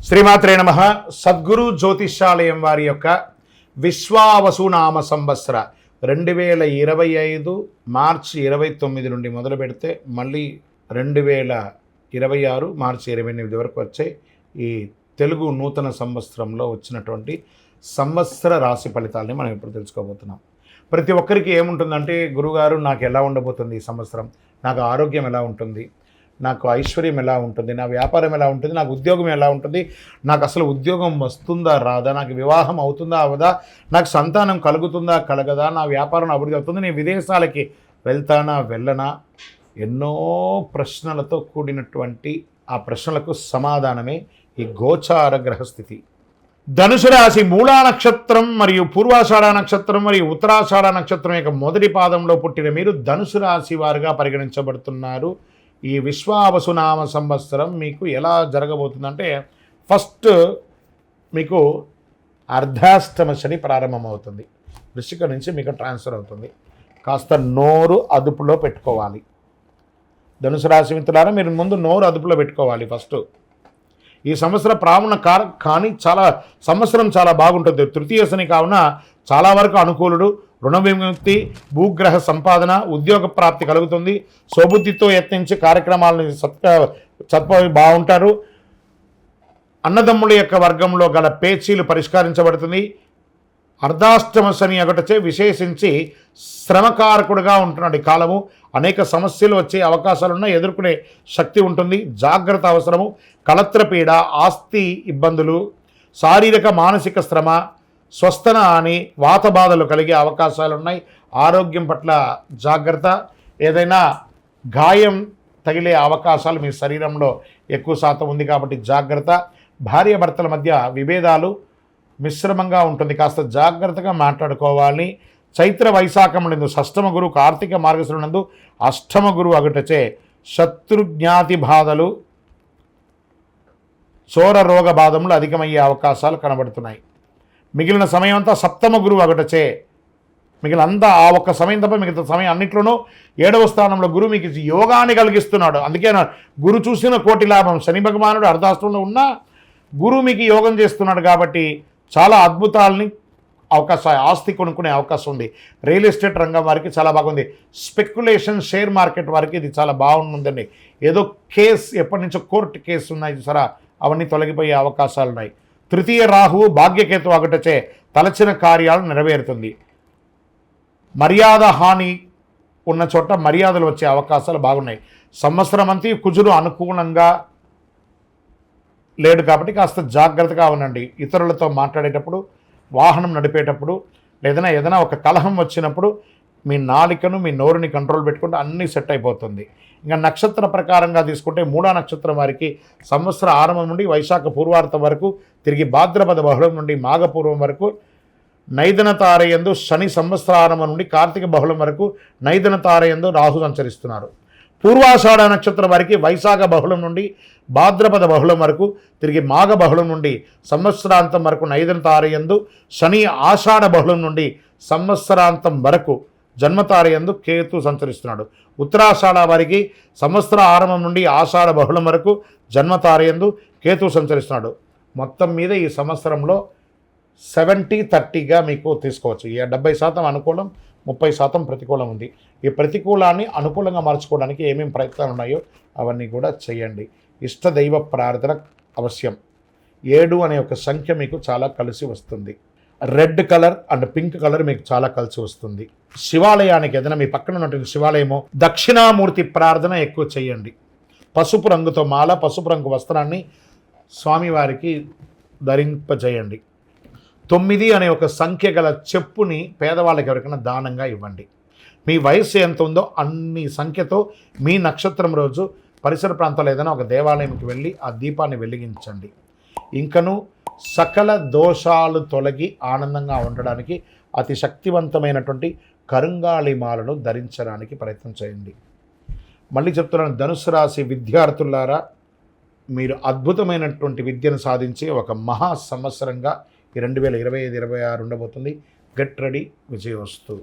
శ్రీమాత్రే నమః. సద్గురు జ్యోతిష్యాలయం వారి యొక్క విశ్వావసునామ సంవత్సర 2025 మార్చి 29 నుండి మొదలు పెడితే మళ్ళీ 2026 మార్చి 28 వరకు వచ్చే ఈ తెలుగు నూతన సంవత్సరంలో వచ్చినటువంటి సంవత్సర రాశి ఫలితాలని మనం ఇప్పుడు తెలుసుకోబోతున్నాం. ప్రతి ఒక్కరికి ఏముంటుందంటే, గురుగారు నాకు ఎలా ఉండబోతుంది ఈ సంవత్సరం, నాకు ఆరోగ్యం ఎలా ఉంటుంది, నాకు ఐశ్వర్యం ఎలా ఉంటుంది, నా వ్యాపారం ఎలా ఉంటుంది, నాకు ఉద్యోగం ఎలా ఉంటుంది, నాకు అసలు ఉద్యోగం వస్తుందా రాదా, నాకు వివాహం అవుతుందా అవదా, నాకు సంతానం కలుగుతుందా కలగదా, నా వ్యాపారం అభివృద్ధి అవుతుంది, నేను విదేశాలకి వెళ్తానా వెళ్ళనా, ఎన్నో ప్రశ్నలతో కూడినటువంటి ఆ ప్రశ్నలకు సమాధానమే ఈ గోచార గ్రహస్థితి. ధనుసు రాశి మూలా నక్షత్రం మరియు పూర్వాషాఢ నక్షత్రం మరియు ఉత్తరాషాఢ నక్షత్రం యొక్క మొదటి పాదంలో పుట్టిన మీరు ధనుసు రాశి వారుగా పరిగణించబడుతున్నారు. ఈ విశ్వావసునామ సంవత్సరం మీకు ఎలా జరగబోతుందంటే, ఫస్ట్ మీకు అర్ధాష్టమ శని ప్రారంభమవుతుంది. వృశ్చిక నుంచి మీకు ట్రాన్స్ఫర్ అవుతుంది. కాస్త నోరు అదుపులో పెట్టుకోవాలి. ధనుసు రాశి మిత్రులారా, మీరు ముందు నోరు అదుపులో పెట్టుకోవాలి. ఫస్ట్ ఈ సంవత్సరం ప్రాముణ కానీ సంవత్సరం చాలా బాగుంటుంది. తృతీయ శని కావున చాలా వరకు అనుకూలుడు. రుణ విముక్తి, భూగ్రహ సంపాదన, ఉద్యోగ ప్రాప్తి కలుగుతుంది. స్వబుద్ధితో యత్నించి కార్యక్రమాలను సత్పవి బాగుంటారు. అన్నదమ్ముల యొక్క వర్గంలో గల పేచీలు పరిష్కరించబడుతుంది. అర్ధాష్టమ శని ఒకటచే విశేషించి శ్రమకారకుడుగా ఉంటున్నాడు. ఈ కాలము అనేక సమస్యలు వచ్చే అవకాశాలున్నా ఎదుర్కొనే శక్తి ఉంటుంది. జాగ్రత్త అవసరము. కళత్రపీడ, ఆస్తి ఇబ్బందులు, శారీరక మానసిక శ్రమ, స్వస్థన అని వాత బాధలు కలిగే అవకాశాలు ఉన్నాయి. ఆరోగ్యం పట్ల జాగ్రత్త. ఏదైనా గాయం తగిలే అవకాశాలు మీ శరీరంలో ఎక్కువ శాతం ఉంది కాబట్టి జాగ్రత్త. భార్యాభర్తల మధ్య విభేదాలు మిశ్రమంగా ఉంటుంది, కాస్త జాగ్రత్తగా మాట్లాడుకోవాలి. చైత్ర వైశాఖములందు షష్టమ గురు, కార్తీక మార్గశిరునందు అష్టమ గురువు అగుటచే శత్రుజ్ఞాతి బాధలు, చోర రోగ బాధములు అధికమయ్యే అవకాశాలు కనబడుతున్నాయి. మిగిలిన సమయం అంతా సప్తమ గురువు అగుటచే, మిగిలినంతా ఆ ఒక్క సమయం తప్ప మిగతా సమయం అన్నింటిలోనూ 7వ స్థానంలో గురువు మీకు యోగాన్ని కలిగిస్తున్నాడు. అందుకే గురు చూసిన కోటి లాభం. శని భగవానుడు అర్ధాష్టంలో ఉన్నా గురువు మీకు యోగం చేస్తున్నాడు కాబట్టి చాలా అద్భుతాలని అవకాశం, ఆస్తి కొనుక్కునే అవకాశం ఉంది. రియల్ ఎస్టేట్ రంగం వారికి చాలా బాగుంది. స్పెక్యులేషన్, షేర్ మార్కెట్ వారికి ఇది చాలా బాగుందండి. ఏదో కేసు, ఎప్పటి నుంచో కోర్టు కేసు ఉన్నాయి చూసారా, అవన్నీ తొలగిపోయే అవకాశాలు ఉన్నాయి. తృతీయ రాహువు భాగ్యకేతు అగటచే తలచిన కార్యాలు నెరవేరుతుంది. మర్యాద హాని ఉన్న చోట మర్యాదలు వచ్చే అవకాశాలు బాగున్నాయి. సంవత్సరం అంతా కుజుడు అనుకూలంగా లేడు కాబట్టి కాస్త జాగ్రత్తగా ఉండండి. ఇతరులతో మాట్లాడేటప్పుడు, వాహనం నడిపేటప్పుడు, ఏదైనా ఒక కలహం వచ్చినప్పుడు మీ నాలికను, మీ నోరుని కంట్రోల్ పెట్టుకుంటే అన్నీ సెట్ అయిపోతుంది. ఇంకా నక్షత్ర ప్రకారంగా తీసుకుంటే మూడా నక్షత్రం వారికి సంవత్సర ఆరంభం నుండి వైశాఖ పూర్వార్ధం వరకు, తిరిగి భాద్రపద బహుళం నుండి మాఘపూర్వం వరకు నైదన తారయందు శని, సంవత్సర ఆరంభం నుండి కార్తీక బహుళం వరకు నైదన తారయందు రాహు సంచరిస్తున్నారు. పూర్వాషాఢ నక్షత్రం వారికి వైశాఖ బహుళం నుండి భాద్రపద బహుళం వరకు, తిరిగి మాఘ బహుళం నుండి సంవత్సరాంతం వరకు నైదన తారయందు శని, ఆషాఢ బహుళం నుండి సంవత్సరాంతం వరకు జన్మతారయందు కేతు సంచరిస్తున్నాడు. ఉత్తరాషాఢ వారికి సంవత్సర ఆరంభం నుండి ఆషాఢ బహుళం వరకు జన్మతారయందు కేతు సంచరిస్తున్నాడు. మొత్తం మీద ఈ సంవత్సరంలో 70-30గా మీకు తీసుకోవచ్చు. 70% అనుకూలం, 30% ప్రతికూలం ఉంది. ఈ ప్రతికూలాన్ని అనుకూలంగా మార్చుకోవడానికి ఏమేమి ప్రయత్నాలు ఉన్నాయో అవన్నీ కూడా చేయండి. ఇష్టదైవ ప్రార్థన అవశ్యం. 7 అనే ఒక సంఖ్య మీకు చాలా కలిసి వస్తుంది. Red colour and pink colour మీకు చాలా కలిసి వస్తుంది. శివాలయానికి ఏదైనా మీ పక్కన ఉన్నటువంటి శివాలయమో దక్షిణామూర్తి ప్రార్థన ఎక్కువ చేయండి. పసుపు రంగుతో మాల, పసుపు రంగు వస్త్రాన్ని స్వామివారికి ధరింపజేయండి. 9 అనే ఒక సంఖ్య గల చెప్పుని పేదవాళ్ళకి ఎవరికైనా దానంగా ఇవ్వండి. మీ వయస్సు ఎంత ఉందో అన్ని సంఖ్యతో మీ నక్షత్రం రోజు పరిసర ప్రాంతాల్లో ఏదైనా ఒక దేవాలయంకి వెళ్ళి ఆ దీపాన్ని వెలిగించండి. ఇంకను సకల దోషాలు తొలగి ఆనందంగా ఉండడానికి అతి శక్తివంతమైనటువంటి కరుంగాళిమాలను ధరించడానికి ప్రయత్నం చేయండి. మళ్ళీ చెప్తున్నాను, ధనుసు రాశి విద్యార్థులారా, మీరు అద్భుతమైనటువంటి విద్యను సాధించి ఒక మహా సంవత్సరంగా ఈ 2025-26 ఉండబోతుంది. గెట్ రెడీ, విజయోస్తు.